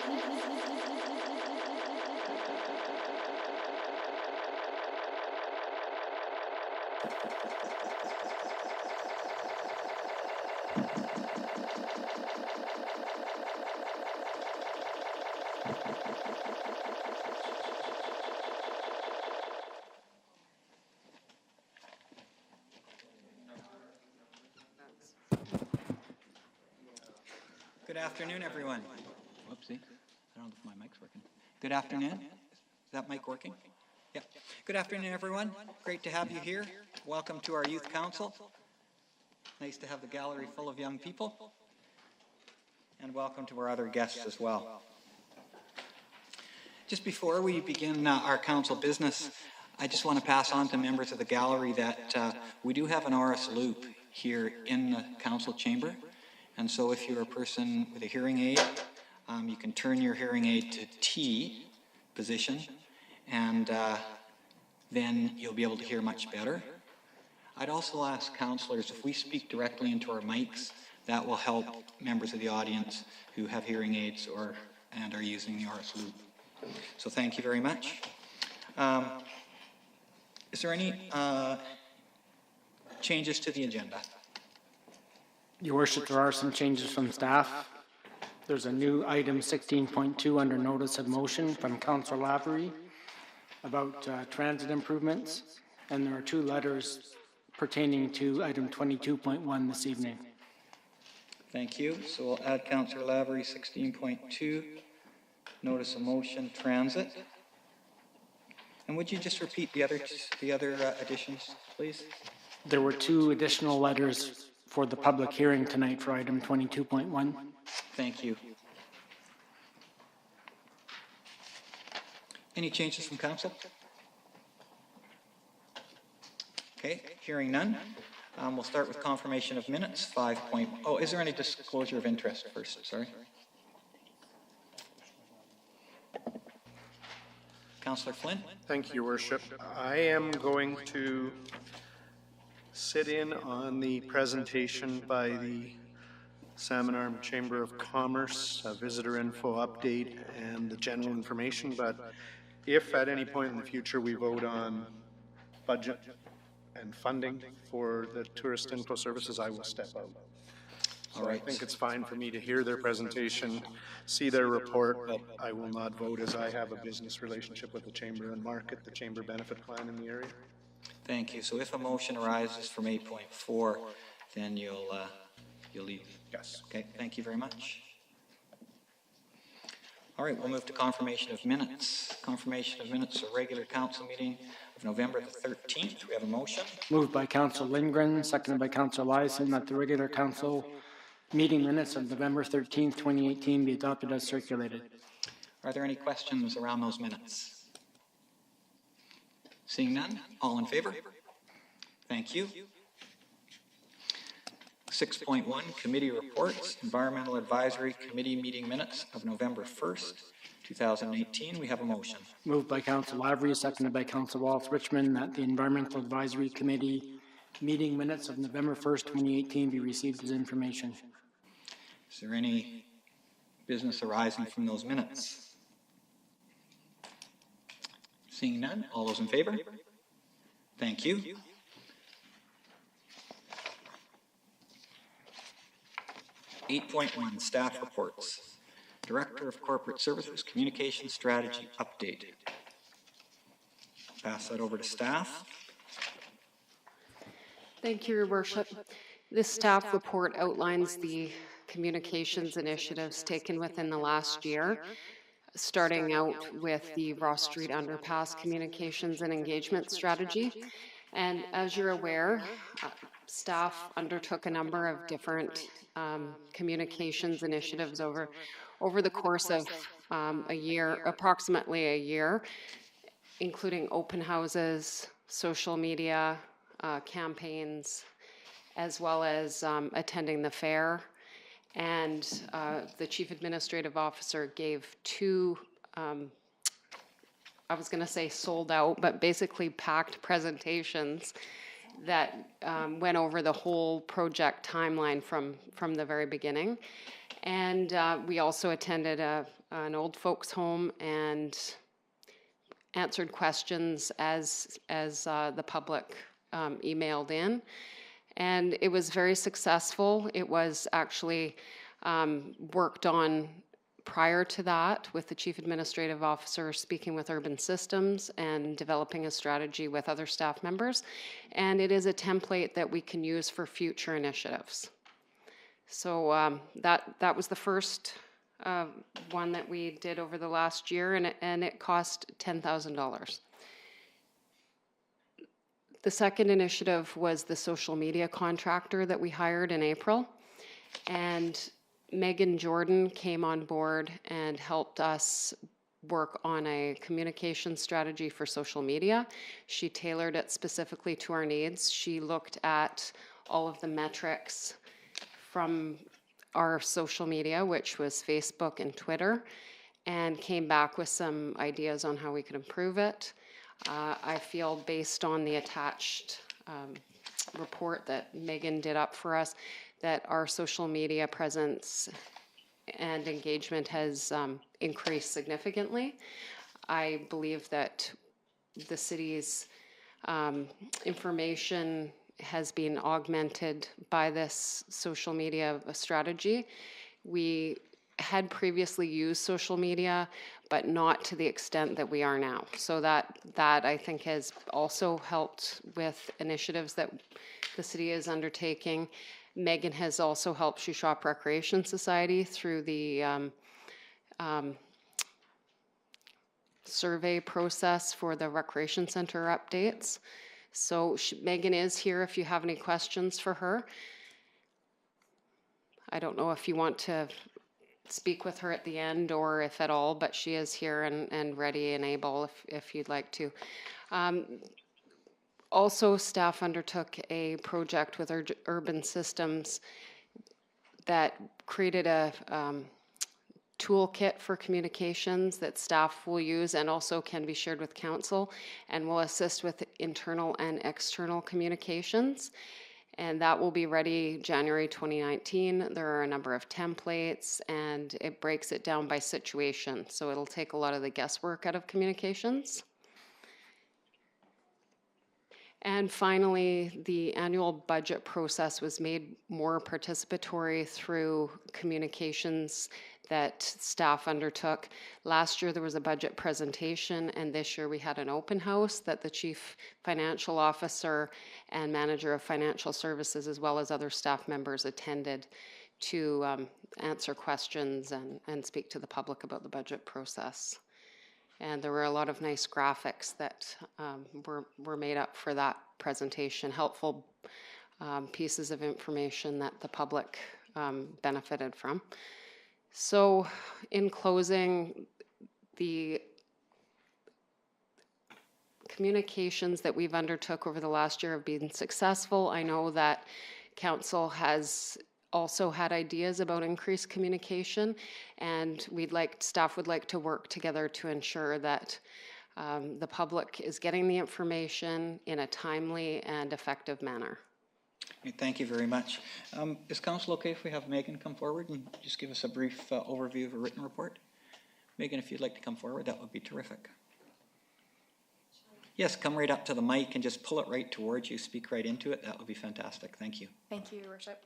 Good afternoon, everyone. Whoopsie. I don't know if my mic's working. Good afternoon. Is that mic working? Yeah. Good afternoon, everyone. Great to have you here. Welcome to our Youth Council. Nice to have the gallery full of young people. And welcome to our other guests as well. Just before we begin our council business, I just want to pass on to members of the gallery that we do have an aura salute here in the council chamber. And so if you're a person with a hearing aid, you can turn your hearing aid to T position, and then you'll be able to hear much better. I'd also ask councillors, if we speak directly into our mics, that will help members of the audience who have hearing aids and are using the aura salute. So thank you very much. Is there any changes to the agenda? Your Worship, there are some changes from staff. There's a new item 16.2 under notice of motion from Councillor Lavery about transit improvements, and there are 2 letters pertaining to item 22.1 this evening. Thank you. So we'll add Councillor Lavery 16.2, notice of motion, transit. And would you just repeat the other additions, please? There were 2 additional letters for the public hearing tonight for item 22.1. Thank you. Any changes from council? Okay, hearing none. We'll start with confirmation of minutes. 5. Oh, is there any disclosure of interest first? Sorry. Councillor Flynn. Thank you, Your Worship. I am going to sit in on the presentation by the Salmon Arm Chamber of Commerce, a visitor info update, and the general information. But if at any point in the future we vote on budget and funding for the tourist info services, I will step out. So I think it's fine for me to hear their presentation, see their report, but I will not vote as I have a business relationship with the Chamber and market the Chamber benefit plan in the area. Thank you. So if a motion arises from 8.4, then you'll leave. Yes. Okay, thank you very much. All right, we'll move to confirmation of minutes. Confirmation of minutes of regular council meeting of November the 13th. We have a motion. Moved by Councillor Lindgren, seconded by Councillor Lyson, that the regular council meeting minutes of November 13th, 2018 be adopted as circulated. Are there any questions around those minutes? Seeing none, all in favor? Thank you. 6.1, committee reports, Environmental Advisory Committee meeting minutes of November 1st, 2018. We have a motion. Moved by Councillor Lavery, seconded by Councillor Wallace Richmond, that the Environmental Advisory Committee meeting minutes of November 1st, 2018 be received as information. Is there any business arising from those minutes? Seeing none, all those in favor? Thank you. (8.1) Staff reports. Director of Corporate Services Communication Strategy update. Pass that over to staff. Thank you, Your Worship. This staff report outlines the communications initiatives taken within the last year, starting out with the Ross Street Underpass Communications and Engagement Strategy. And as you're aware, staff undertook a number of different communications initiatives over the course of a year, approximately a year, including open houses, social media campaigns, as well as attending the fair. And the Chief Administrative Officer gave 2, I was going to say sold out, but basically packed presentations that went over the whole project timeline from the very beginning. And we also attended a an old folks home and answered questions as the public emailed in. And it was very successful. It was actually worked on prior to that with the Chief Administrative Officer speaking with Urban Systems and developing a strategy with other staff members. And it is a template that we can use for future initiatives. So that was the first one that we did over the last year, and it cost $10,000. The second initiative was the social media contractor that we hired in April. And Megan Jordan came on board and helped us work on a communication strategy for social media. She tailored it specifically to our needs. She looked at all of the metrics from our social media, which was Facebook and Twitter, and came back with some ideas on how we could improve it. I feel based on the attached report that Megan did up for us, that our social media presence and engagement has increased significantly. I believe that the city's information has been augmented by this social media strategy. We had previously used social media, but not to the extent that we are now. So that I think has also helped with initiatives that the city is undertaking. Megan has also helped Shuswap Recreation Society through the survey process for the recreation center updates. So Megan is here if you have any questions for her. I don't know if you want to speak with her at the end or if at all, but she is here and ready and able if you'd like to. Also, staff undertook a project with Urban Systems that created a toolkit for communications that staff will use and also can be shared with council and will assist with internal and external communications. And that will be ready January 2019. There are a number of templates and it breaks it down by situation. So it'll take a lot of the guesswork out of communications. And finally, the annual budget process was made more participatory through communications that staff undertook. Last year there was a budget presentation, and this year we had an open house that the Chief Financial Officer and Manager of Financial Services, as well as other staff members, attended to answer questions and speak to the public about the budget process. And there were a lot of nice graphics that were made up for that presentation, helpful pieces of information that the public benefited from. So in closing, the communications that we've undertook over the last year have been successful. I know that council has also had ideas about increased communication, and staff would like to work together to ensure that the public is getting the information in a timely and effective manner. Thank you very much. Is council okay if we have Megan come forward and just give us a brief overview of a written report? Megan, if you'd like to come forward, that would be terrific. Yes, come right up to the mic and just pull it right towards you. Speak right into it. That would be fantastic. Thank you. Thank you, Your Worship.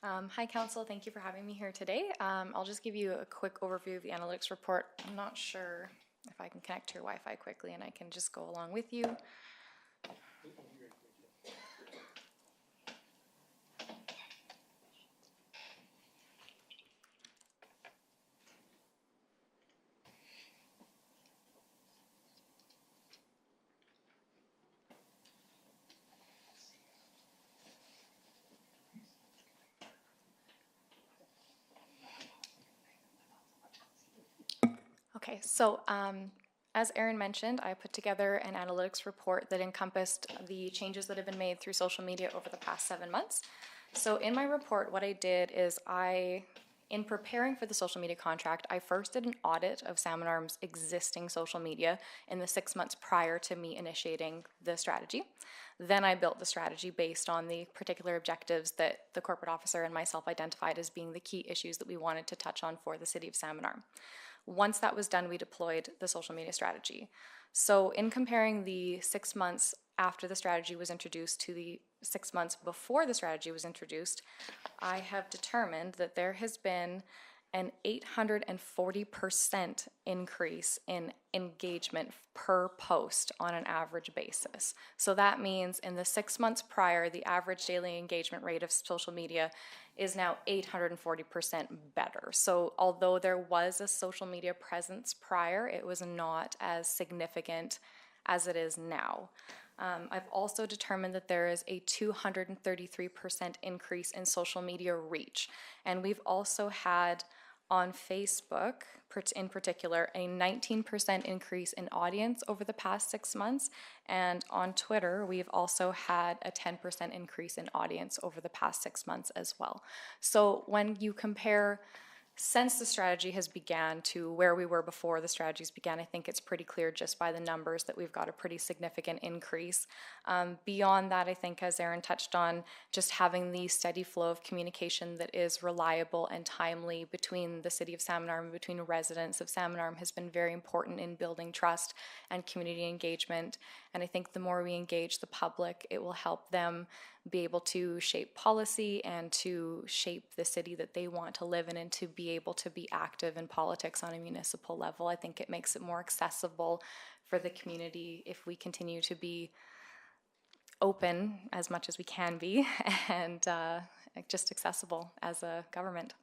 Hi, Council. Thank you for having me here today. I'll just give you a quick overview of the analytics report. I'm not sure if I can connect to your Wi-Fi quickly, and I can just go along with you. Okay, so as Erin mentioned, I put together an analytics report that encompassed the changes that have been made through social media over the past 7 months. So in my report, what I did is in preparing for the social media contract, I first did an audit of Salmon Arm's existing social media in the 6 months prior to me initiating the strategy. Then I built the strategy based on the particular objectives that the corporate officer and myself identified as being the key issues that we wanted to touch on for the city of Salmon Arm. Once that was done, we deployed the social media strategy. So in comparing the 6 months after the strategy was introduced to the 6 months before the strategy was introduced, I have determined that there has been an 840% increase in engagement per post on an average basis. So that means in the 6 months prior, the average daily engagement rate of social media is now 840% better. So although there was a social media presence prior, it was not as significant as it is now. I've also determined that there is a 233% increase in social media reach. And we've also had on Facebook, in particular, a 19% increase in audience over the past 6 months. And on Twitter, we've also had a 10% increase in audience over the past 6 months as well. So when you compare since the strategy has began to where we were before the strategies began, I think it's pretty clear just by the numbers that we've got a pretty significant increase. Beyond that, I think, as Aaron touched on, just having the steady flow of communication that is reliable and timely between the city of Salmon Arm and between residents of Salmon Arm has been very important in building trust and community engagement. And I think the more we engage the public, it will help them be able to shape policy and to shape the city that they want to live in and to be able to be active in politics on a municipal level. I think it makes it more accessible for the community if we continue to be open as much as we can be and just accessible as a government.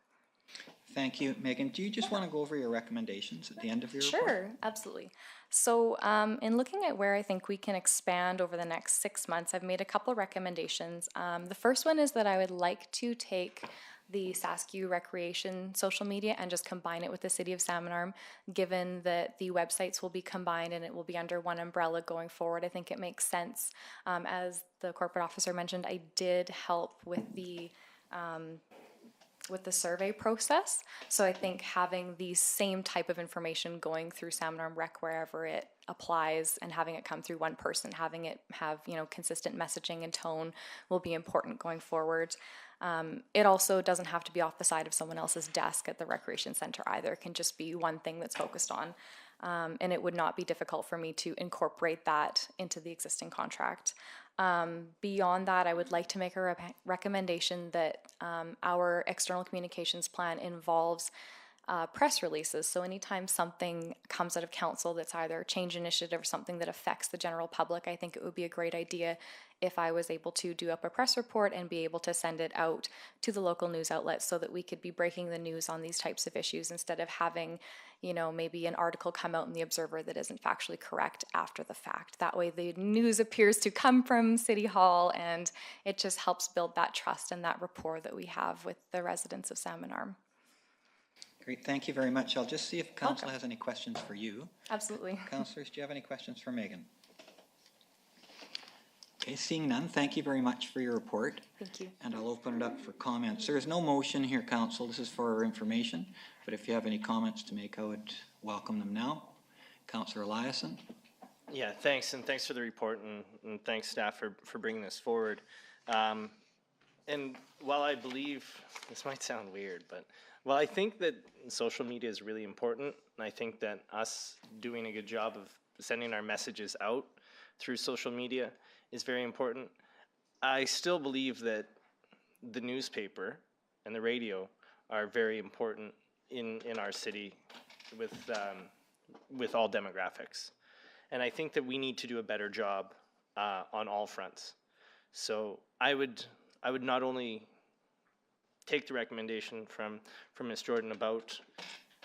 Thank you, Megan. Do you just want to go over your recommendations at the end of your report? Sure, absolutely. So in looking at where I think we can expand over the next 6 months, I've made a couple recommendations. The first one is that I would like to take the Saskew Recreation social media and just combine it with the City of Salmon Arm, given that the websites will be combined and it will be under one umbrella going forward. I think it makes sense. As the corporate officer mentioned, I did help with the survey process. So I think having the same type of information going through Salmon Arm Rec wherever it applies and having it come through one person, having it have, consistent messaging and tone will be important going forward. It also doesn't have to be off the side of someone else's desk at the recreation center either. It can just be one thing that's focused on. And it would not be difficult for me to incorporate that into the existing contract. Beyond that, I would like to make a recommendation that our external communications plan involves press releases. So anytime something comes out of council that's either a change initiative or something that affects the general public, I think it would be a great idea if I was able to do up a press report and be able to send it out to the local news outlets so that we could be breaking the news on these types of issues instead of having, maybe an article come out in the Observer that isn't factually correct after the fact. That way the news appears to come from City Hall and it just helps build that trust and that rapport that we have with the residents of Salmon Arm. Great, thank you very much. I'll just see if council has any questions for you. Absolutely. Councillors, do you have any questions for Megan? Okay, seeing none, thank you very much for your report. Thank you. And I'll open it up for comments. There is no motion here, council. This is for our information. But if you have any comments to make, I would welcome them now. Councillor Eliason. Yeah, thanks, and thanks for the report, and thanks staff for bringing this forward. And while I believe, this might sound weird, but while I think that social media is really important, and I think that us doing a good job of sending our messages out through social media is very important, I still believe that the newspaper and the radio are very important in our city with all demographics. And I think that we need to do a better job on all fronts. So I would not only take the recommendation from Ms. Jordan about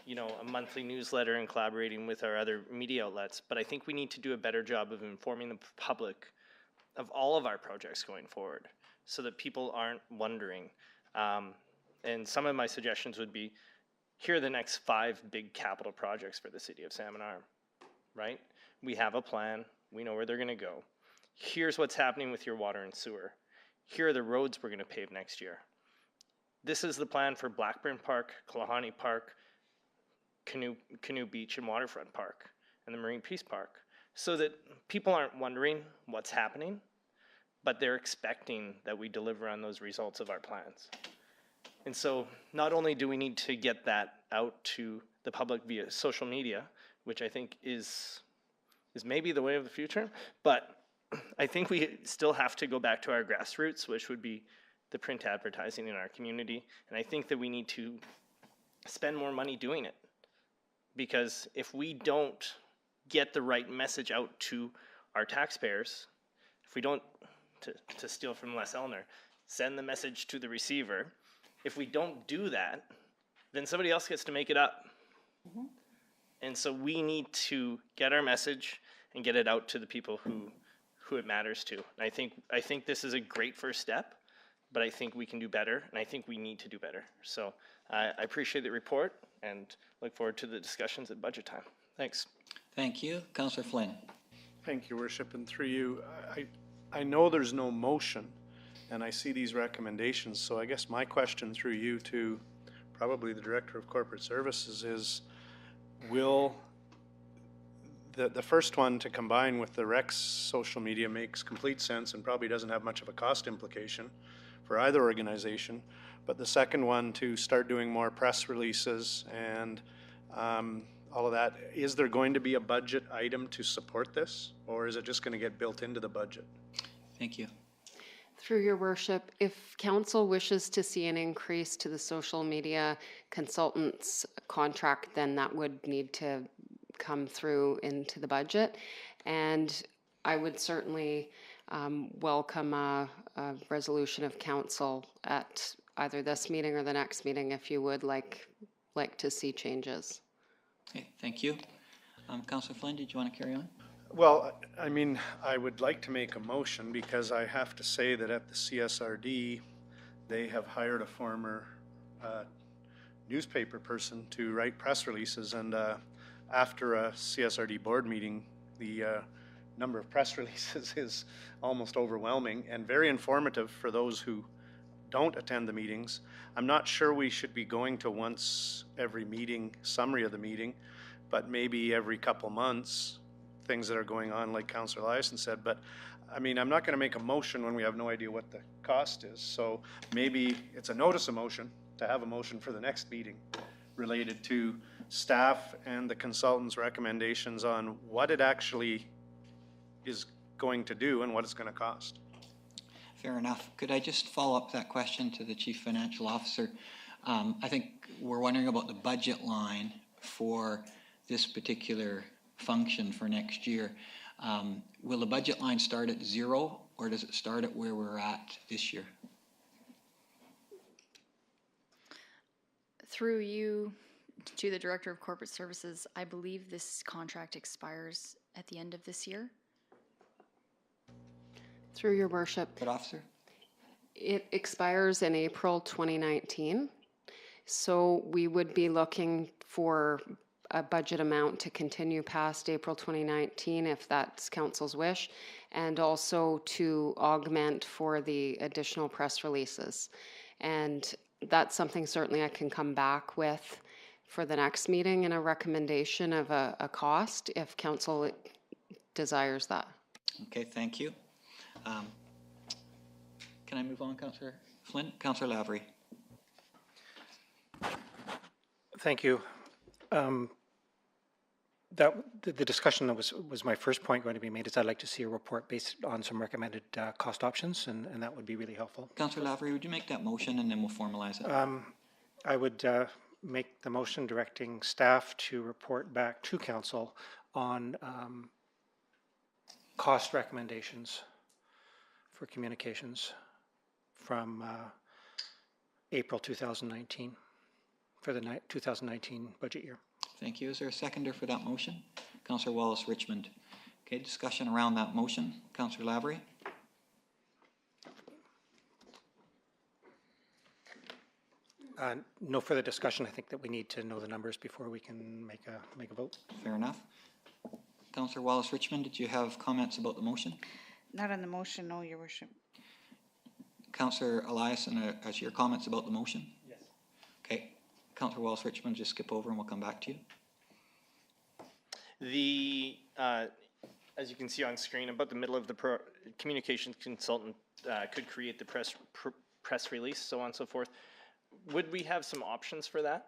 a monthly newsletter and collaborating with our other media outlets, but I think we need to do a better job of informing the public of all of our projects going forward so that people aren't wondering. And some of my suggestions would be, here are the next 5 big capital projects for the city of Salmon Arm, right? We have a plan, we know where they're gonna go. Here's what's happening with your water and sewer. Here are the roads we're gonna pave next year. This is the plan for Blackburn Park, Kalahani Park, Canoe Beach and Waterfront Park, and the Marine Peace Park, so that people aren't wondering what's happening, but they're expecting that we deliver on those results of our plans. And so not only do we need to get that out to the public via social media, which I think is maybe the way of the future. But I think we still have to go back to our grassroots, which would be the print advertising in our community. And I think that we need to spend more money doing it. Because if we don't get the right message out to our taxpayers, if we don't, to steal from Les Elner, send the message to the receiver, if we don't do that, then somebody else gets to make it up. And so we need to get our message and get it out to the people who it matters to. And I think this is a great first step, but I think we can do better, and I think we need to do better. So I appreciate the report and look forward to the discussions at budget time. Thanks. Thank you. Councillor Flynn. Thank you, Worship, and through you, I know there's no motion, and I see these recommendations, so I guess my question through you to probably the Director of Corporate Services is, will the first one to combine with the Rex social media makes complete sense and probably doesn't have much of a cost implication for either organization, but the second one to start doing more press releases and all of that, is there going to be a budget item to support this, or is it just going to get built into the budget? Thank you. Through your worship, if council wishes to see an increase to the social media consultant's contract, then that would need to come through into the budget. And I would certainly welcome a resolution of council at either this meeting or the next meeting if you would like to see changes. Okay, thank you. Councillor Flynn, did you want to carry on? Well, I mean, I would like to make a motion because I have to say that at the CSRD, they have hired a former newspaper person to write press releases, and after a CSRD board meeting, the number of press releases is almost overwhelming and very informative for those who don't attend the meetings. I'm not sure we should be going to once every meeting, summary of the meeting, but maybe every couple months, things that are going on, like Councillor Eliason said. But I mean, I'm not going to make a motion when we have no idea what the cost is. So maybe it's a notice of motion to have a motion for the next meeting related to staff and the consultant's recommendations on what it actually is going to do and what it's going to cost. Fair enough. Could I just follow up that question to the Chief Financial Officer? I think we're wondering about the budget line for this particular function for next year. Will the budget line start at zero, or does it start at where we're at this year? Through you to the Director of Corporate Services, I believe this contract expires at the end of this year. Through your worship, Good officer? it expires in April 2019. So we would be looking for a budget amount to continue past April 2019 if that's council's wish, and also to augment for the additional press releases. And that's something certainly I can come back with for the next meeting in a recommendation of a cost if council desires that. Okay, thank you. Can I move on, Councillor Flynn? Councillor Lavery. Thank you. The discussion that was my first point going to be made is I'd like to see a report based on some recommended cost options, and that would be really helpful. Councillor Lavery, would you make that motion and then we'll formalize it? I would make the motion directing staff to report back to council on cost recommendations for communications from April 2019 for the 2019 budget year. Thank you. Is there a seconder for that motion? Councillor Wallace Richmond. Okay, discussion around that motion. Councillor Lavery. No further discussion. I think that we need to know the numbers before we can make a vote. Fair enough. Councillor Wallace Richmond, did you have comments about the motion? Not on the motion, no, Your Worship. Councillor Eliason, as your comments about the motion? Yes. Okay. Councillor Wallace Richmond, just skip over and we'll come back to you. The as you can see on screen, about the middle of the communications consultant could create the press release, so on and so forth. Would we have some options for that?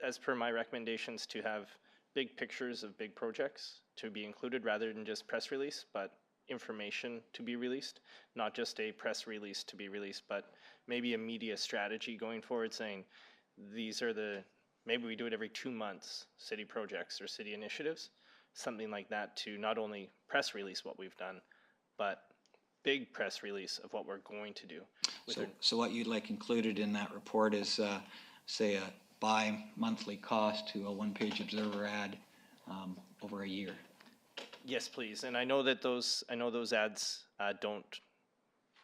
as per my recommendations, to have big pictures of big projects to be included rather than just press release, but information to be released, not just a press release to be released, but maybe a media strategy going forward saying these are the, maybe we do it every 2 months, city projects or city initiatives, something like that, to not only press release what we've done, but big press release of what we're going to do. So what you'd like included in that report is, say, a bi-monthly cost to a one-page Observer ad over a year. Yes, please. And I know that those ads don't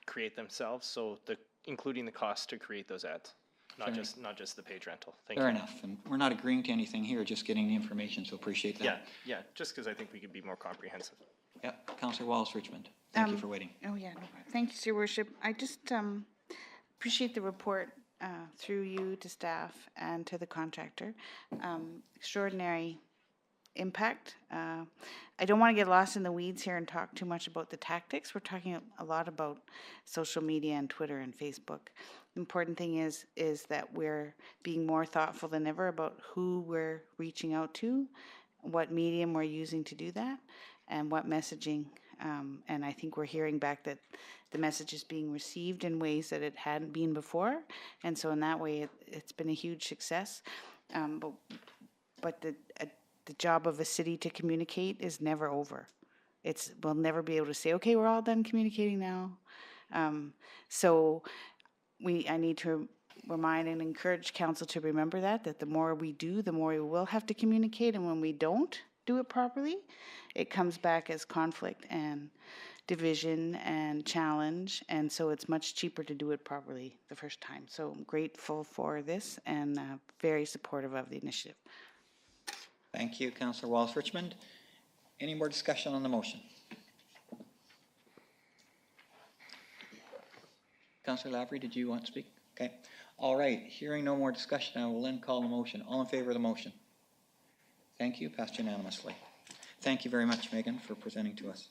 create themselves, so including the cost to create those ads, not just the page rental. Thank you. Fair enough. And we're not agreeing to anything here, just getting the information, so appreciate that. Yeah, just because I think we could be more comprehensive. Yeah, Councillor Wallace Richmond. Thank you for waiting. Oh, yeah, no problem. Thank you, Your Worship. I just appreciate the report through you to staff and to the contractor. Extraordinary impact. I don't want to get lost in the weeds here and talk too much about the tactics. We're talking a lot about social media and Twitter and Facebook. The important thing is that we're being more thoughtful than ever about who we're reaching out to, what medium we're using to do that, and what messaging. And I think we're hearing back that the message is being received in ways that it hadn't been before. And so in that way, it's been a huge success. But the job of a city to communicate is never over. We'll never be able to say, okay, we're all done communicating now. So I need to remind and encourage council to remember that the more we do, the more we will have to communicate. And when we don't do it properly, it comes back as conflict and division and challenge. And so it's much cheaper to do it properly the first time. So I'm grateful for this and very supportive of the initiative. Thank you, Councillor Wallace Richmond. Any more discussion on the motion? Councillor Lavery, did you want to speak? Okay. All right. Hearing no more discussion, I will then call the motion. All in favor of the motion? Thank you. Passed unanimously. Thank you very much, Megan, for presenting to us.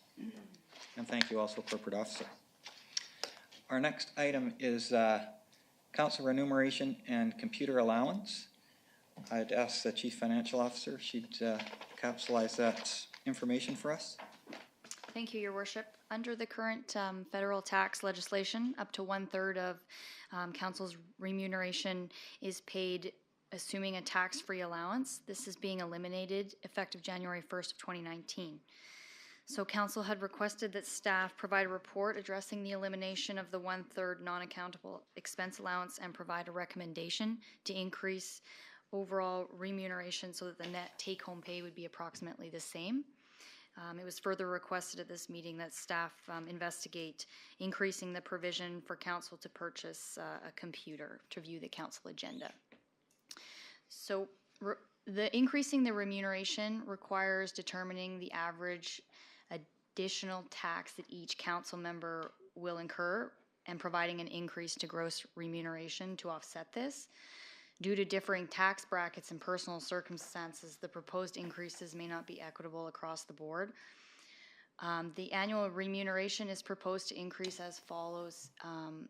And thank you also, Corporate Officer. Our next item is council remuneration and computer allowance. I'd ask the Chief Financial Officer, she'd capsulize that information for us. Thank you, Your Worship. Under the current federal tax legislation, up to 1/3 of council's remuneration is paid assuming a tax-free allowance. This is being eliminated effective January 1st of 2019. So council had requested that staff provide a report addressing the elimination of the 1/3 non-accountable expense allowance and provide a recommendation to increase overall remuneration so that the net take-home pay would be approximately the same. It was further requested at this meeting that staff investigate increasing the provision for council to purchase a computer to view the council agenda. So increasing the remuneration requires determining the average additional tax that each council member will incur and providing an increase to gross remuneration to offset this. Due to differing tax brackets and personal circumstances, the proposed increases may not be equitable across the board. The annual remuneration is proposed to increase as follows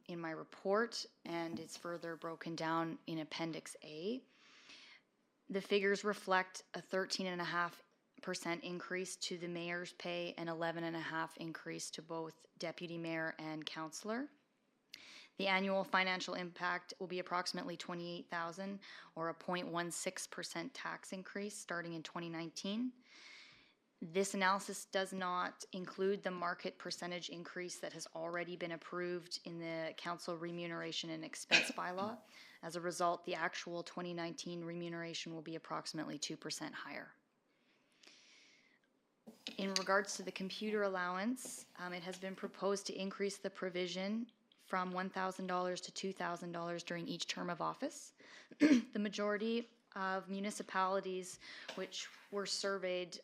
in my report, and it's further broken down in Appendix A. The figures reflect a 13.5% increase to the mayor's pay and 11.5% increase to both deputy mayor and councillor. The annual financial impact will be approximately $28,000 or a 0.16% tax increase starting in 2019. This analysis does not include the market percentage increase that has already been approved in the council remuneration and expense bylaw. As a result, the actual 2019 remuneration will be approximately 2% higher. In regards to the computer allowance, it has been proposed to increase the provision from $1,000 to $2,000 during each term of office. The majority of municipalities which were surveyed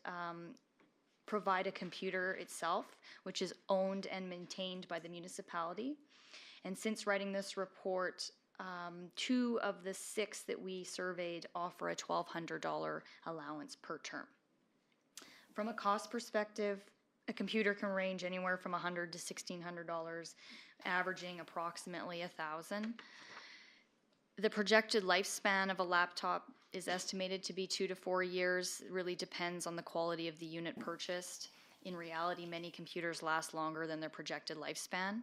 provide a computer itself, which is owned and maintained by the municipality. And since writing this report, 2 of the 6 that we surveyed offer a $1,200 allowance per term. From a cost perspective, a computer can range anywhere from $100 to $1,600, averaging approximately $1,000. The projected lifespan of a laptop is estimated to be 2 to 4 years. It really depends on the quality of the unit purchased. In reality, many computers last longer than their projected lifespan.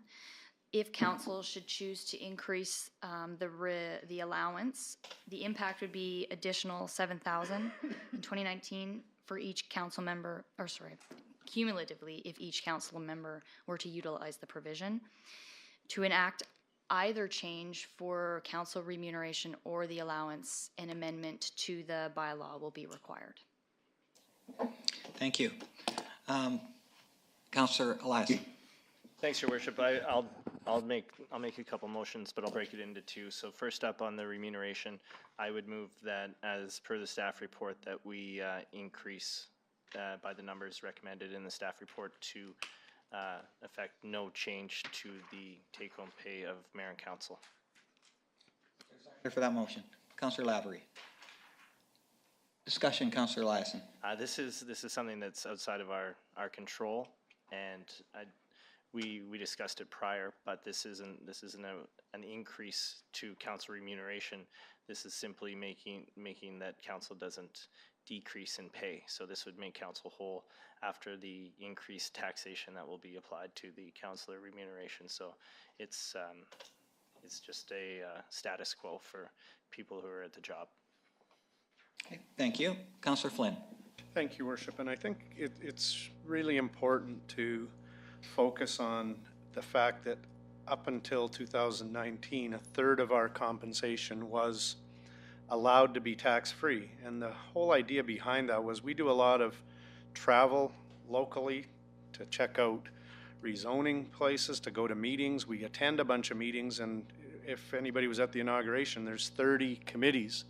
If council should choose to increase the allowance, the impact would be additional $7,000 in 2019 for each council member, or sorry, cumulatively if each council member were to utilize the provision. To enact either change for council remuneration or the allowance, an amendment to the bylaw will be required. Thank you. Councillor Elias. Thanks, Your Worship. I'll make a couple motions, but I'll break it into two. So first up on the remuneration, I would move that, as per the staff report, that we increase by the numbers recommended in the staff report to affect no change to the take-home pay of mayor and council. For that motion, Councillor Lavery. Discussion, Councillor Eliason. This is something that's outside of our control, and we discussed it prior, but this isn't an increase to council remuneration. This is simply making that council doesn't decrease in pay. So this would make council whole after the increased taxation that will be applied to the councillor remuneration. So it's just a status quo for people who are at the job. Okay, thank you. Councillor Flynn. Thank you, Worship. And I think it's really important to focus on the fact that up until 2019, a third of our compensation was allowed to be tax-free. And the whole idea behind that was we do a lot of travel locally to check out rezoning places, to go to meetings. We attend a bunch of meetings, and if anybody was at the inauguration, there's 30 committees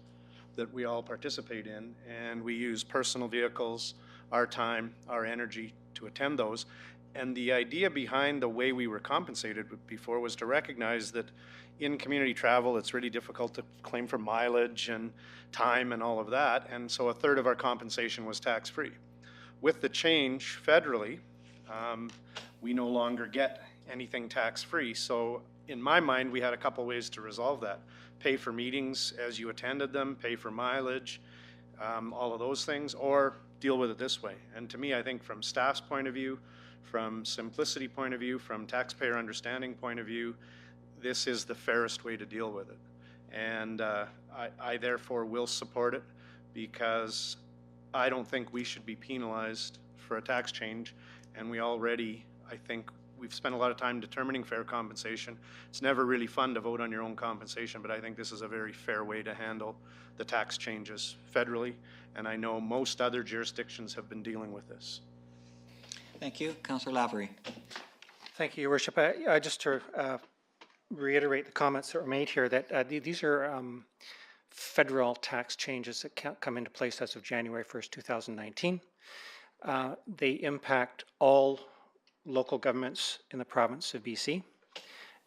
that we all participate in, and we use personal vehicles, our time, our energy to attend those. And the idea behind the way we were compensated before was to recognize that in community travel, it's really difficult to claim for mileage and time and all of that. And so a third of our compensation was tax-free. With the change federally, we no longer get anything tax-free. So in my mind, we had a couple ways to resolve that. Pay for meetings as you attended them, pay for mileage, all of those things, or deal with it this way. And to me, I think from staff's point of view, from simplicity point of view, from taxpayer understanding point of view, this is the fairest way to deal with it. And I therefore will support it, because I don't think we should be penalized for a tax change. And we already, I think, we've spent a lot of time determining fair compensation. It's never really fun to vote on your own compensation, but I think this is a very fair way to handle the tax changes federally. And I know most other jurisdictions have been dealing with this. Thank you. Councillor Lavery. Thank you, Your Worship. Just to reiterate the comments that were made here, that these are federal tax changes that come into place as of January 1st, 2019. They impact all local governments in the province of BC,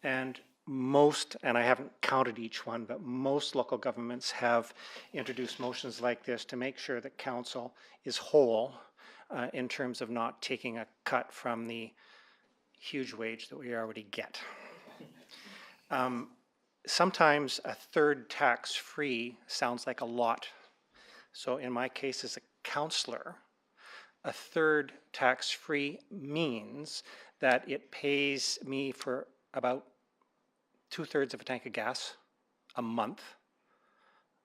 and most, and I haven't counted each one, but most local governments have introduced motions like this to make sure that council is whole in terms of not taking a cut from the huge wage that we already get. Sometimes a third tax-free sounds like a lot. So in my case as a councillor, a third tax-free means that it pays me for about 2/3 of a tank of gas a month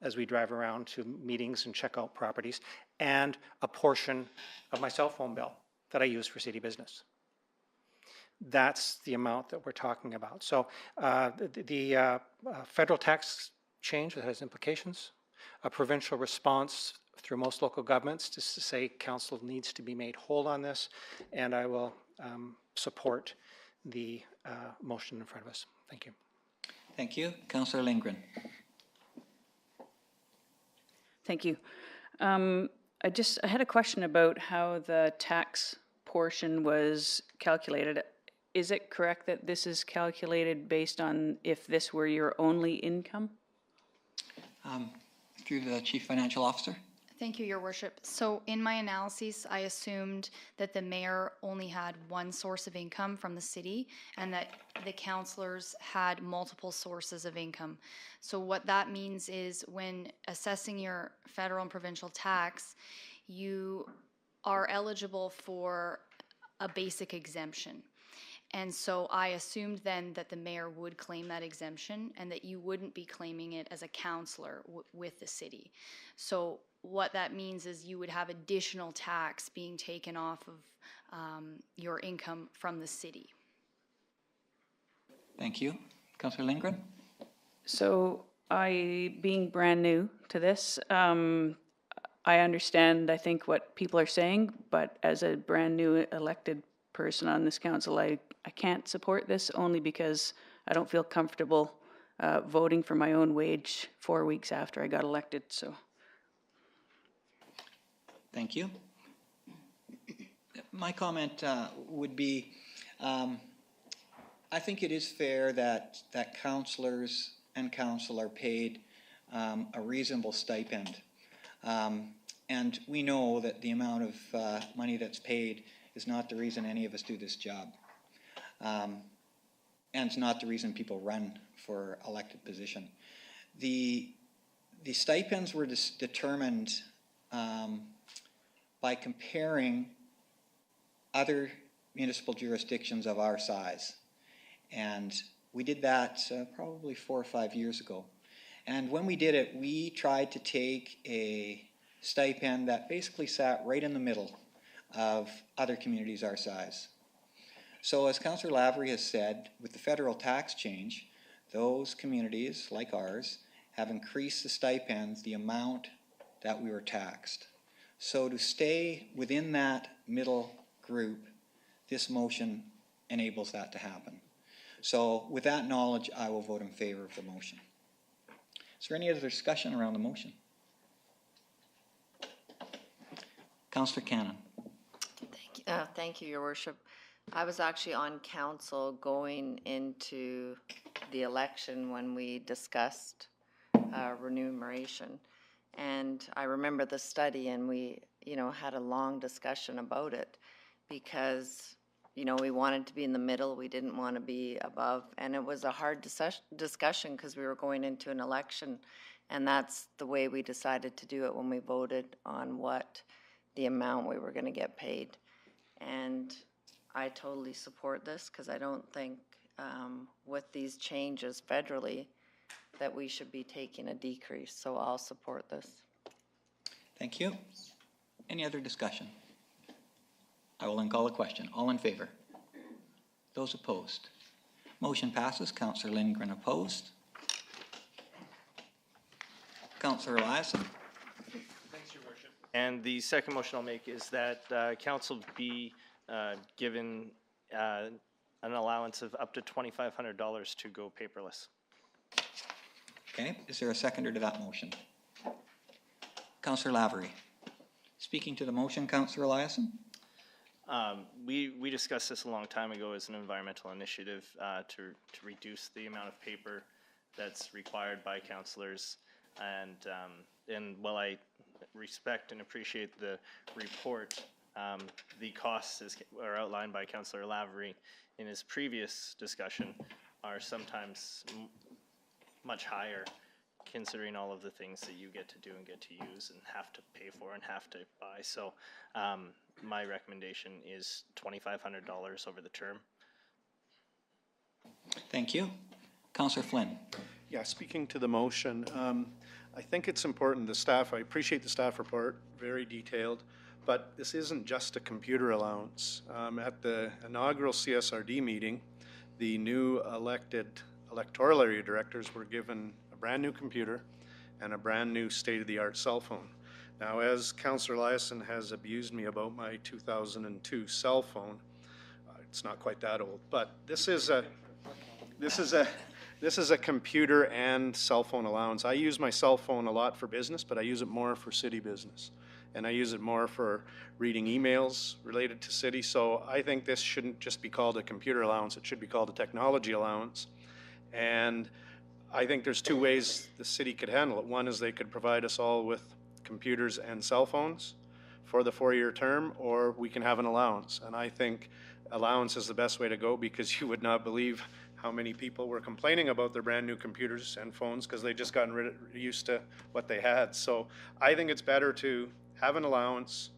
as we drive around to meetings and check out properties, and a portion of my cell phone bill that I use for city business. That's the amount that we're talking about. So the federal tax change that has implications, a provincial response through most local governments to say council needs to be made whole on this, and I will support the motion in front of us. Thank you. Thank you. Councillor Lindgren. Thank you. I had a question about how the tax portion was calculated. Is it correct that this is calculated based on if this were your only income? Through the Chief Financial Officer. Thank you, Your Worship. So in my analysis, I assumed that the mayor only had one source of income from the city and that the councillors had multiple sources of income. So what that means is when assessing your federal and provincial tax, you are eligible for a basic exemption. And so I assumed then that the mayor would claim that exemption and that you wouldn't be claiming it as a councillor with the city. So what that means is you would have additional tax being taken off of your income from the city. Thank you. Councillor Lindgren? So being brand new to this, I understand, I think, what people are saying, but as a brand new elected person on this council, I can't support this only because I don't feel comfortable voting for my own wage 4 weeks after I got elected, so. Thank you. My comment would be, I think it is fair that councillors and council are paid a reasonable stipend. And we know that the amount of money that's paid is not the reason any of us do this job. And it's not the reason people run for elected position. The stipends were determined by comparing other municipal jurisdictions of our size. And we did that probably 4 or 5 years ago. And when we did it, we tried to take a stipend that basically sat right in the middle of other communities our size. So as Councillor Lavery has said, with the federal tax change, those communities like ours have increased the stipends, the amount that we were taxed. So to stay within that middle group, this motion enables that to happen. So with that knowledge, I will vote in favor of the motion. Is there any other discussion around the motion? Councillor Cannon. Thank you, Your Worship. I was actually on council going into the election when we discussed remuneration. And I remember the study, and we, had a long discussion about it because, we wanted to be in the middle. We didn't want to be above. And it was a hard discussion because we were going into an election. And that's the way we decided to do it when we voted on what the amount we were going to get paid. And I totally support this because I don't think with these changes federally that we should be taking a decrease. So I'll support this. Thank you. Any other discussion? I will then call the question. All in favor? Those opposed? Motion passes. Councillor Lindgren opposed. Councillor Eliason. Thanks, Your Worship. And the second motion I'll make is that council be given an allowance of up to $2,500 to go paperless. Okay, is there a seconder to that motion? Councillor Lavery. Speaking to the motion, Councillor Eliason. We discussed this a long time ago as an environmental initiative to reduce the amount of paper that's required by councillors. And while I respect and appreciate the report, the costs as are outlined by Councillor Lavery in his previous discussion are sometimes much higher, considering all of the things that you get to do and get to use and have to pay for and have to buy. So my recommendation is $2,500 over the term. Thank you. Councillor Flynn. Yeah, speaking to the motion, I think it's important, I appreciate the staff report, very detailed, but this isn't just a computer allowance. At the inaugural CSRD meeting, the new electoral area directors were given a brand new computer and a brand new state-of-the-art cell phone. Now, as Councillor Eliason has abused me about my 2002 cell phone, it's not quite that old, but this is a computer and cell phone allowance. I use my cell phone a lot for business, but I use it more for city business. And I use it more for reading emails related to city. So I think this shouldn't just be called a computer allowance. It should be called a technology allowance. And I think there's two ways the city could handle it. One is they could provide us all with computers and cell phones for the 4-year term, or we can have an allowance. And I think allowance is the best way to go, because you would not believe how many people were complaining about their brand new computers and phones because they just gotten used to what they had. So I think it's better to have an allowance,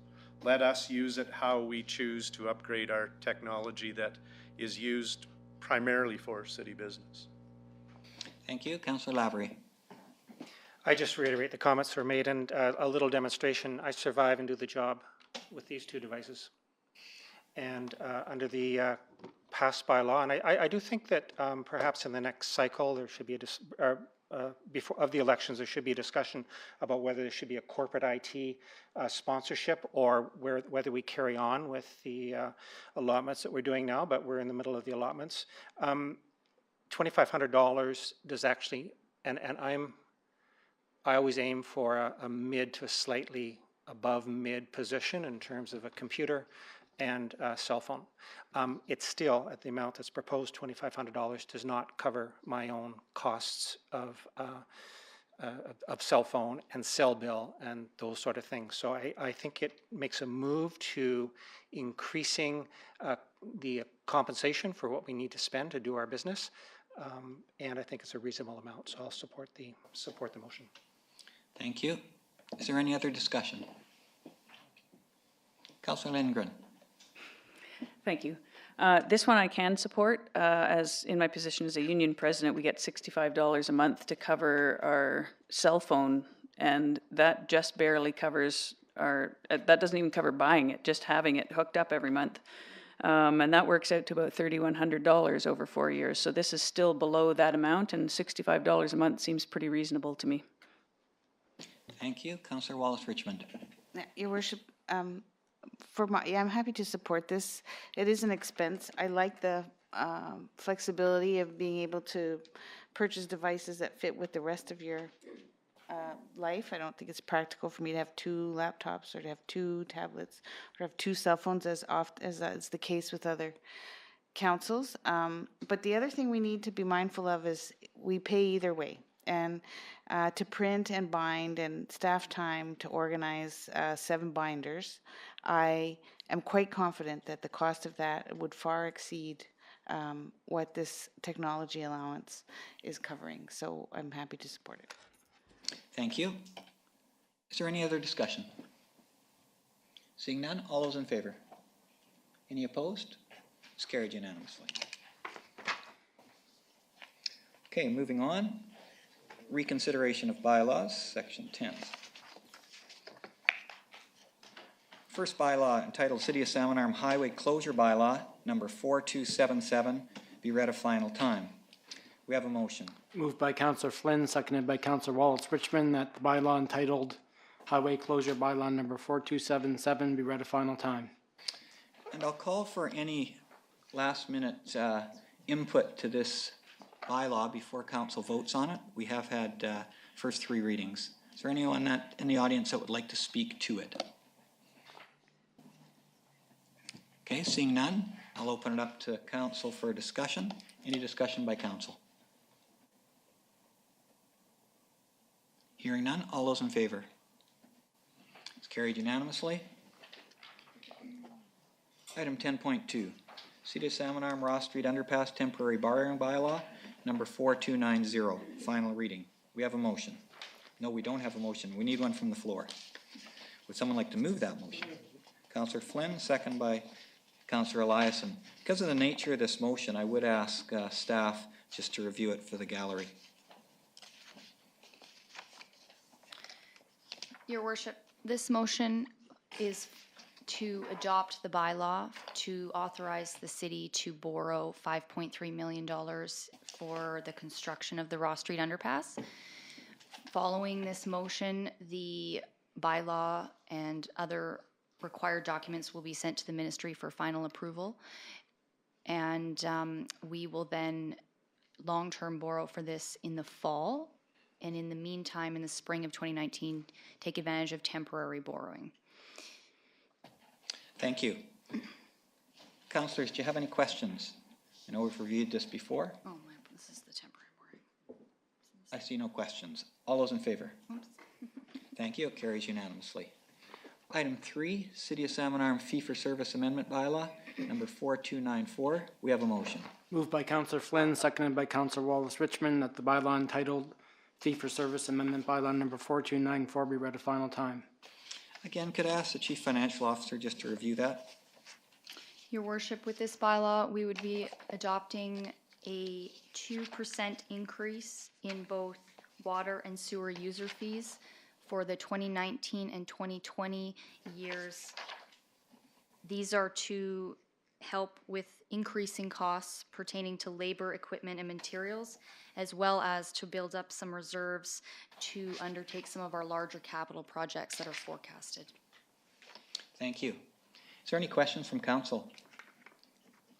let us use it how we choose to upgrade our technology that is used primarily for city business. Thank you. Councillor Lavery. I just reiterate the comments that were made, and a little demonstration. I survive and do the job with these two devices. And under the past bylaw, and I do think that perhaps in the next cycle there should be before of the elections there should be a discussion about whether there should be a corporate IT sponsorship, or whether we carry on with the allotments that we're doing now, but we're in the middle of the allotments. $2,500 does actually, and I always aim for a mid to slightly above mid position in terms of a computer and a cell phone. It's still, at the amount that's proposed, $2,500 does not cover my own costs of cell phone and cell bill and those sort of things. So I think it makes a move to increasing the compensation for what we need to spend to do our business. And I think it's a reasonable amount, so I'll support the motion. Thank you. Is there any other discussion? Councillor Lindgren. Thank you. This one I can support. As in my position as a union president, we get $65 a month to cover our cell phone, and that just barely covers that doesn't even cover buying it, just having it hooked up every month. And that works out to about $3,100 over 4 years. So this is still below that amount, and $65 a month seems pretty reasonable to me. Thank you. Councillor Wallace-Richmond. Your Worship, I'm happy to support this. It is an expense. I like the flexibility of being able to purchase devices that fit with the rest of your life. I don't think it's practical for me to have 2 laptops, or to have 2 tablets, or to have 2 cell phones, as often as is the case with other councils. But the other thing we need to be mindful of is we pay either way. And to print and bind and staff time to organize 7 binders, I am quite confident that the cost of that would far exceed what this technology allowance is covering. So I'm happy to support it. Thank you. Is there any other discussion? Seeing none, all those in favor? Any opposed? It's carried unanimously. Okay, moving on. Reconsideration of bylaws, section 10. First bylaw, entitled City of Salmon Arm Highway Closure Bylaw, number 4277, be read a final time. We have a motion. Moved by Councillor Flynn, seconded by Councillor Wallace-Richmond, that the bylaw entitled Highway Closure Bylaw number 4277 be read a final time. And I'll call for any last-minute input to this bylaw before council votes on it. We have had first 3 readings. Is there anyone in the audience that would like to speak to it? Okay, seeing none, I'll open it up to council for discussion. Any discussion by council? Hearing none, all those in favor? It's carried unanimously. Item 10.2, City of Salmon Arm Ross Street Underpass Temporary Barring Bylaw, number 4290, final reading. We have a motion. No, we don't have a motion. We need one from the floor. Would someone like to move that motion? Councillor Flynn, second by Councillor Eliason. Because of the nature of this motion, I would ask staff just to review it for the gallery. Your Worship, this motion is to adopt the bylaw to authorize the city to borrow $5.3 million for the construction of the Ross Street Underpass. Following this motion, the bylaw and other required documents will be sent to the ministry for final approval. And we will then long-term borrow for this in the fall. And in the meantime, in the spring of 2019, take advantage of temporary borrowing. Thank you. Councillors, do you have any questions? I know we've reviewed this before. Oh, this is the temporary borrowing. I see no questions. All those in favor? Oops. Thank you. It carries unanimously. Item 3, City of Salmon Arm Fee-for-Service Amendment Bylaw, number 4294. We have a motion. Moved by Councillor Flynn, seconded by Councillor Wallace Richmond, that the bylaw entitled Fee-for-Service Amendment Bylaw number 4294 be read a final time. Again, could I ask the Chief Financial Officer just to review that? Your worship, with this bylaw, we would be adopting a 2% increase in both water and sewer user fees for the 2019 and 2020 years. These are to help with increasing costs pertaining to labor, equipment, and materials, as well as to build up some reserves to undertake some of our larger capital projects that are forecasted. Thank you. Is there any questions from council?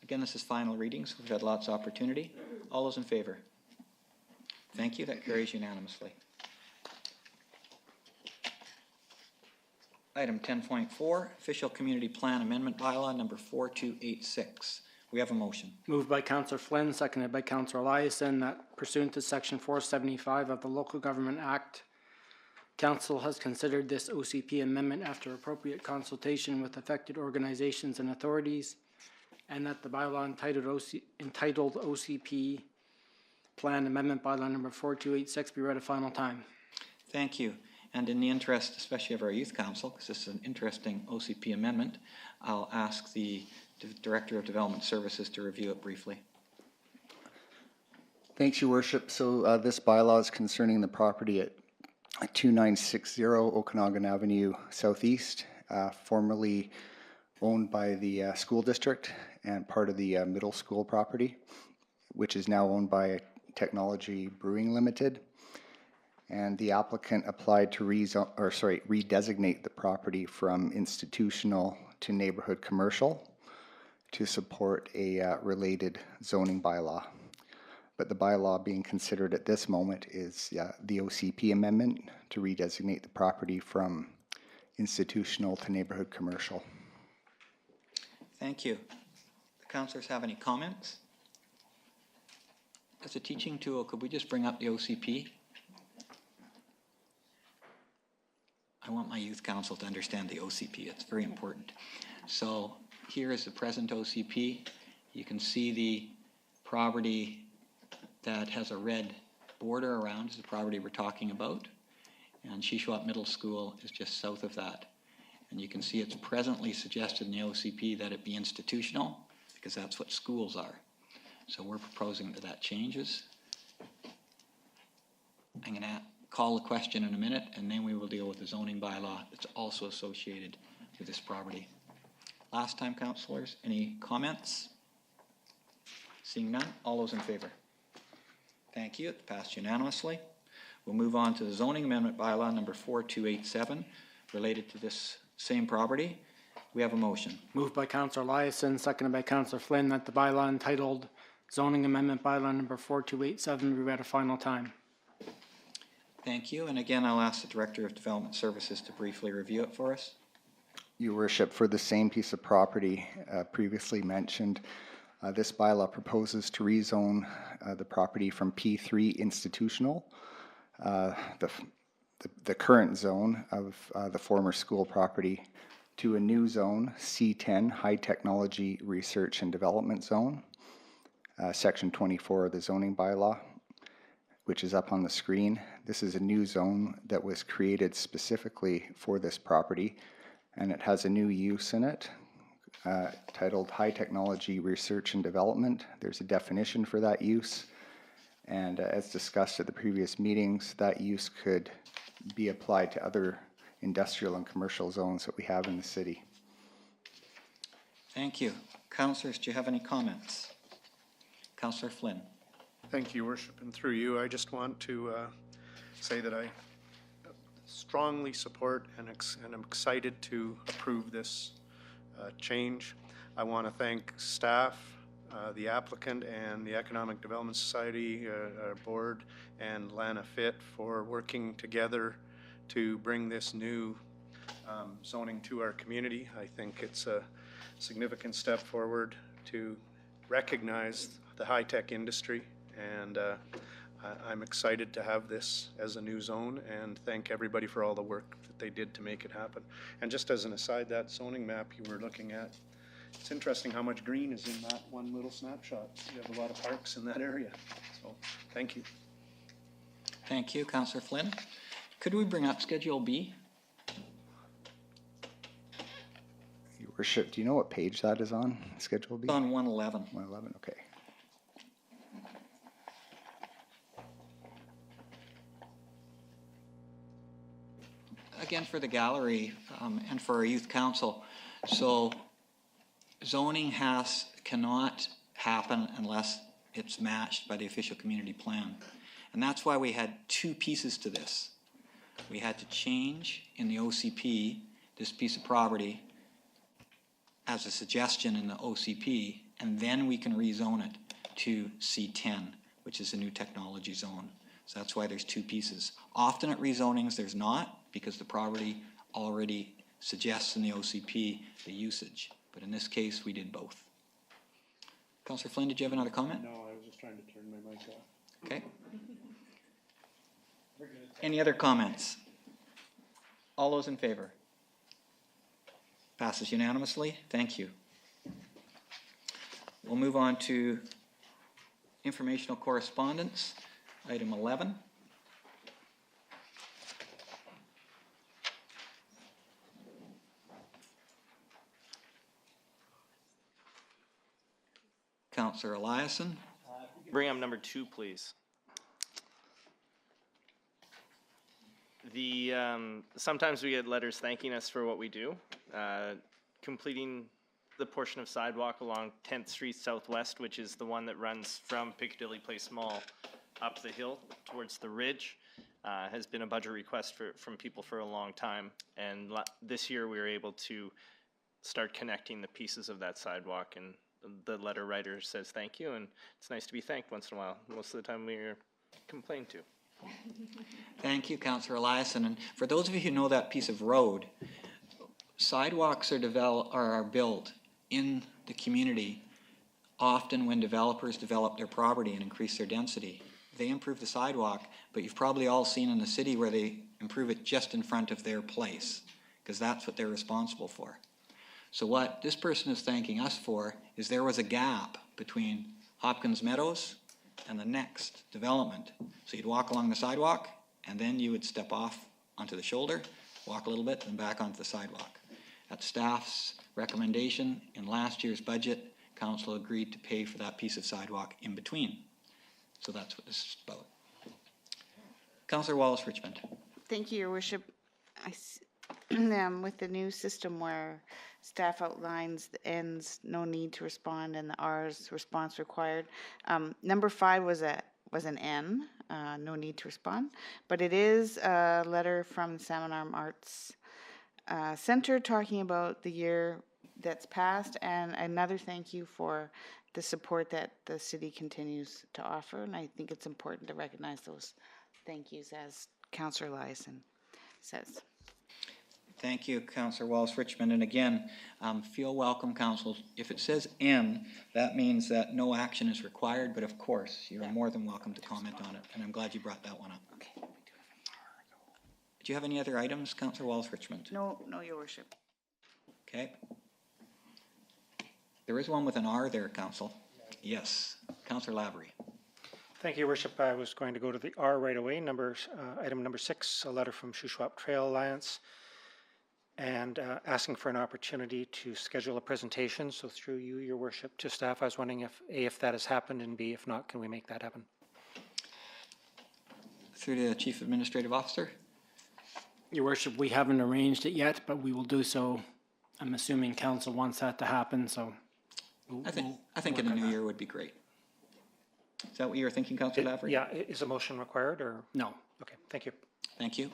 Again, this is final reading, so we've had lots of opportunity. All those in favor? Thank you. That carries unanimously. Item 10.4, Official Community Plan Amendment Bylaw number 4286. We have a motion. Moved by Councillor Flynn, seconded by Councillor Eliason, that pursuant to Section 475 of the Local Government Act, Council has considered this OCP amendment after appropriate consultation with affected organizations and authorities, and that the bylaw entitled OCP Plan Amendment Bylaw number 4286 be read a final time. Thank you. And in the interest, especially of our Youth Council, because this is an interesting OCP amendment, I'll ask the Director of Development Services to review it briefly. Thanks, Your Worship. So this bylaw is concerning the property at 2960 Okanagan Avenue Southeast, formerly owned by the school district and part of the middle school property, which is now owned by Technology Brewing Limited. And the applicant applied to redesignate the property from institutional to neighborhood commercial to support a related zoning bylaw. But the bylaw being considered at this moment is the OCP amendment to redesignate the property from institutional to neighborhood commercial. Thank you. The councillors have any comments? As a teaching tool, could we just bring up the OCP? I want my youth council to understand the OCP. It's very important. So here is the present OCP. You can see the property that has a red border around is the property we're talking about. And Shishwap Middle School is just south of that. And you can see it's presently suggested in the OCP that it be institutional because that's what schools are. So we're proposing that changes. I'm going to call the question in a minute, and then we will deal with the zoning bylaw that's also associated with this property. Last time, councillors, any comments? Seeing none, all those in favor? Thank you. It's passed unanimously. We'll move on to the zoning amendment bylaw number 4287 related to this same property. We have a motion. Moved by Councillor Eliason, seconded by Councillor Flynn, that the bylaw entitled Zoning Amendment Bylaw number 4287 be read a final time. Thank you. And again, I'll ask the Director of Development Services to briefly review it for us. Your Worship, for the same piece of property previously mentioned, this bylaw proposes to rezone the property from P3 institutional, the current zone of the former school property, to a new zone, C10, High Technology Research and Development Zone, Section 24 of the zoning bylaw, which is up on the screen. This is a new zone that was created specifically for this property, and it has a new use in it titled High Technology Research and Development. There's a definition for that use, and as discussed at the previous meetings, that use could be applied to other industrial and commercial zones that we have in the city. Thank you. Councillors, do you have any comments? Councillor Flynn. Thank you, Your Worship, and through you, I just want to say that I strongly support and I'm excited to approve this change. I want to thank staff, the applicant, and the Economic Development Society, our board, and Lana Fit for working together to bring this new zoning to our community. I think it's a significant step forward to recognize the high-tech industry, and I'm excited to have this as a new zone and thank everybody for all the work that they did to make it happen. And just as an aside, that zoning map you were looking at, it's interesting how much green is in that one little snapshot. You have a lot of parks in that area. So, thank you. Thank you, Councillor Flynn. Could we bring up Schedule B? Your worship, do you know what page that is on, Schedule B? It's on 111. 111, okay. Again, for the gallery and for our youth council, so zoning cannot happen unless it's matched by the official community plan. And that's why we had two pieces to this. We had to change in the OCP this piece of property as a suggestion in the OCP, and then we can rezone it to C10, which is a new technology zone. So that's why there's two pieces. Often at rezonings there's not, because the property already suggests in the OCP the usage. But in this case, we did both. Councillor Flynn, did you have another comment? No, I was just trying to turn my mic off. Okay. Any other comments? All those in favor? Passes unanimously. Thank you. We'll move on to informational correspondence, item 11. Councillor Eliason. Bring up number 2, please. Sometimes we get letters thanking us for what we do. Completing the portion of sidewalk along 10th Street Southwest, which is the one that runs from Piccadilly Place Mall up the hill towards the ridge, has been a budget request from people for a long time. And this year we were able to start connecting the pieces of that sidewalk, and the letter writer says thank you, and it's nice to be thanked once in a while. Most of the time we're complained to. Thank you, Councillor Eliason. And for those of you who know that piece of road, sidewalks are built in the community often when developers develop their property and increase their density. They improve the sidewalk, but you've probably all seen in the city where they improve it just in front of their place, because that's what they're responsible for. So what this person is thanking us for is there was a gap between Hopkins Meadows and the next development. So you'd walk along the sidewalk, and then you would step off onto the shoulder, walk a little bit, and back onto the sidewalk. At staff's recommendation, in last year's budget, council agreed to pay for that piece of sidewalk in between. So that's what this is about. Councillor Wallace-Richmond. Thank you, Your Worship. With the new system where staff outlines the N's no need to respond and the R's response required, number 5 was an N, no need to respond, but it is a letter from the Salmon Arm Arts Center talking about the year that's passed, and another thank you for the support that the city continues to offer, and I think it's important to recognize those thank yous, as Councillor Eliason says. Thank you, Councillor Wallace-Richmond. And again, feel welcome, Council. If it says N, that means that no action is required, but of course, you're more than welcome to comment on it, and I'm glad you brought that one up. Okay. Do you have any other items, Councillor Wallace-Richmond? No, Your Worship. Okay. There is one with an R there, Council. Yes. Councillor Lavery. Thank you, Your Worship. I was going to go to the R right away. Item number 6, a letter from Shuswap Trail Alliance, and asking for an opportunity to schedule a presentation. So through you, Your Worship, to staff, I was wondering if A, if that has happened, and B, if not, can we make that happen? Through the Chief Administrative Officer. Your Worship, we haven't arranged it yet, but we will do so. I'm assuming council wants that to happen, so. I think in the new year would be great. Is that what you were thinking, Councillor Lavery? Yeah, is a motion required, or? No. Okay, thank you. Thank you.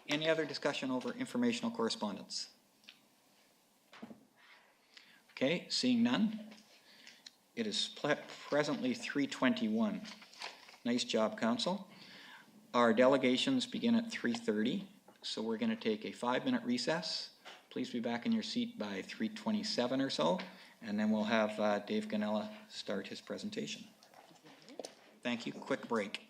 Any other discussion over informational correspondence? Okay, seeing none. It is presently 3:21. Nice job, Council. Our delegations begin at 3:30, so we're going to take a 5-minute recess. Please be back in your seat by 3:27 or so, and then we'll have Dave Ganella start his presentation. Thank you. Quick break.